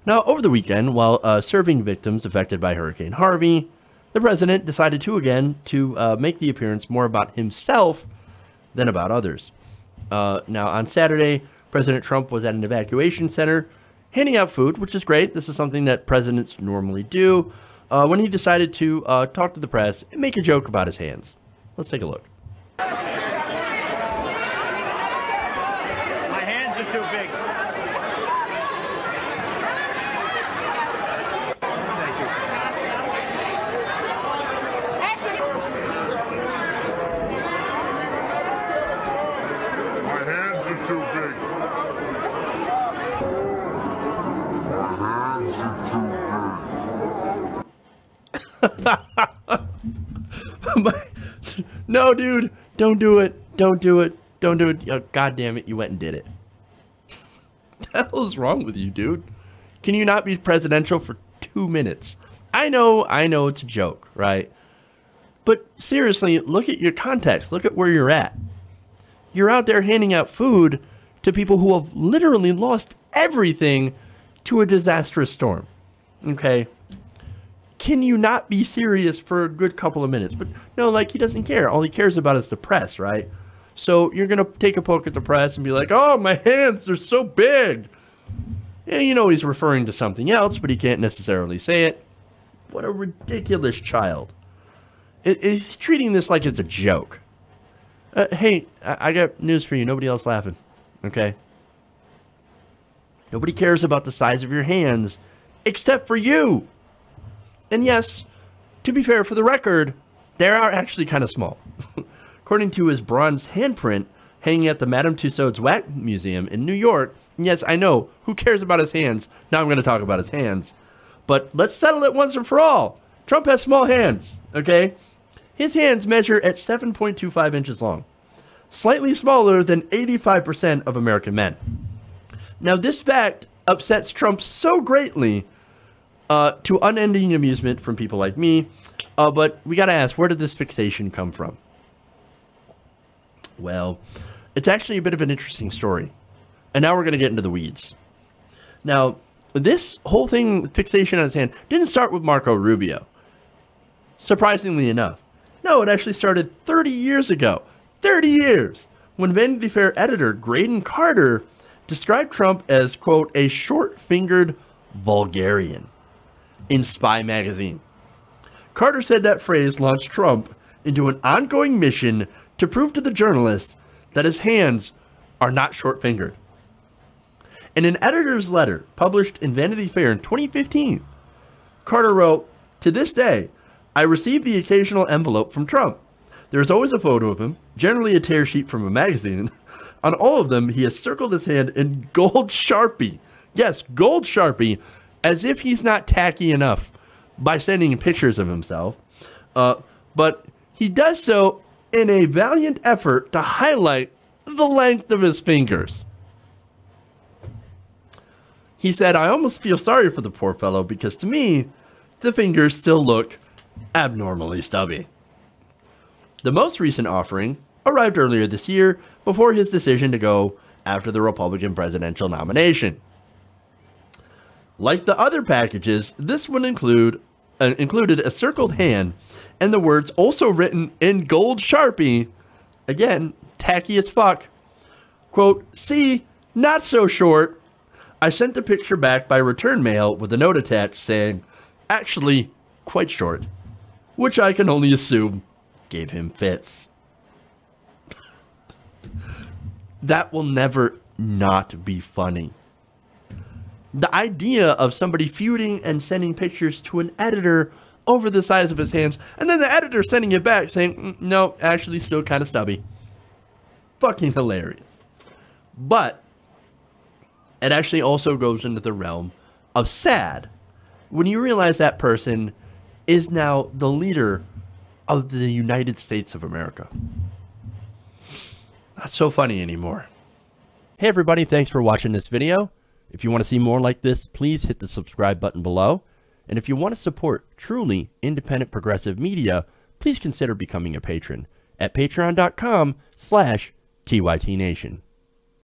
Now, over the weekend, while serving victims affected by Hurricane Harvey, the president decided to make the appearance more about himself than about others. Now, on Saturday, President Trump was at an evacuation center handing out food, which is great. This is something that presidents normally do. When he decided to talk to the press and make a joke about his hands. Let's take a look. My hands are too big. Thank you. My hands are too big. No, dude, don't do it. Don't do it. Don't do it. Oh, God damn it, you went and did it. What the hell is wrong with you, dude? Can you not be presidential for 2 minutes? I know it's a joke, right? But seriously, look at your context. Look at where you're at. You're out there handing out food to people who have literally lost everything to a disastrous storm. Okay? Can you not be serious for a good couple of minutes? But no, like, he doesn't care. All he cares about is the press, right? So you're going to take a poke at the press and be like, oh, my hands, they're so big. Yeah, you know he's referring to something else, but he can't necessarily say it. What a ridiculous child. He's treating this like it's a joke. Hey, I got news for you. Nobody else laughing, okay? Nobody cares about the size of your hands except for you. And yes, to be fair, for the record, they are actually kind of small. According to his bronze handprint hanging at the Madame Tussauds Wax Museum in New York, and yes, I know, who cares about his hands? Now I'm going to talk about his hands. But let's settle it once and for all. Trump has small hands, okay? His hands measure at 7.25 inches long, slightly smaller than 85% of American men. Now, this fact upsets Trump so greatly to unending amusement from people like me, but we got to ask, where did this fixation come from? Well, it's actually a bit of an interesting story, and now we're going to get into the weeds. Now, this whole thing, fixation on his hand, didn't start with Marco Rubio, surprisingly enough. No, it actually started 30 years ago. 30 years! When Vanity Fair editor Graydon Carter described Trump as, quote, a short-fingered vulgarian in Spy magazine. Carter said that phrase launched Trump into an ongoing mission to prove to the journalists that his hands are not short-fingered. In an editor's letter published in Vanity Fair in 2015, Carter wrote, "To this day, I receive the occasional envelope from Trump. There's always a photo of him, generally a tear sheet from a magazine. On all of them, he has circled his hand in gold Sharpie. Yes, gold Sharpie, as if he's not tacky enough by sending pictures of himself. But he does so in a valiant effort to highlight the length of his fingers." He said, "I almost feel sorry for the poor fellow because to me, the fingers still look abnormally stubby." The most recent offering arrived earlier this year before his decision to go after the Republican presidential nomination. Like the other packages, this one included a circled hand and the words also written in gold Sharpie, again, tacky as fuck, quote, "See, not so short. I sent the picture back by return mail with a note attached saying, actually, quite short, which I can only assume gave him fits." That will never not be funny. The idea of somebody feuding and sending pictures to an editor over the size of his hands, and then the editor sending it back saying, no, actually still kind of stubby. Fucking hilarious. But it actually also goes into the realm of sad when you realize that person is now the leader of the United States of America. Not so funny anymore. Hey everybody, thanks for watching this video. If you want to see more like this, please hit the subscribe button below. And if you want to support truly independent progressive media, please consider becoming a patron at patreon.com/TYTNation.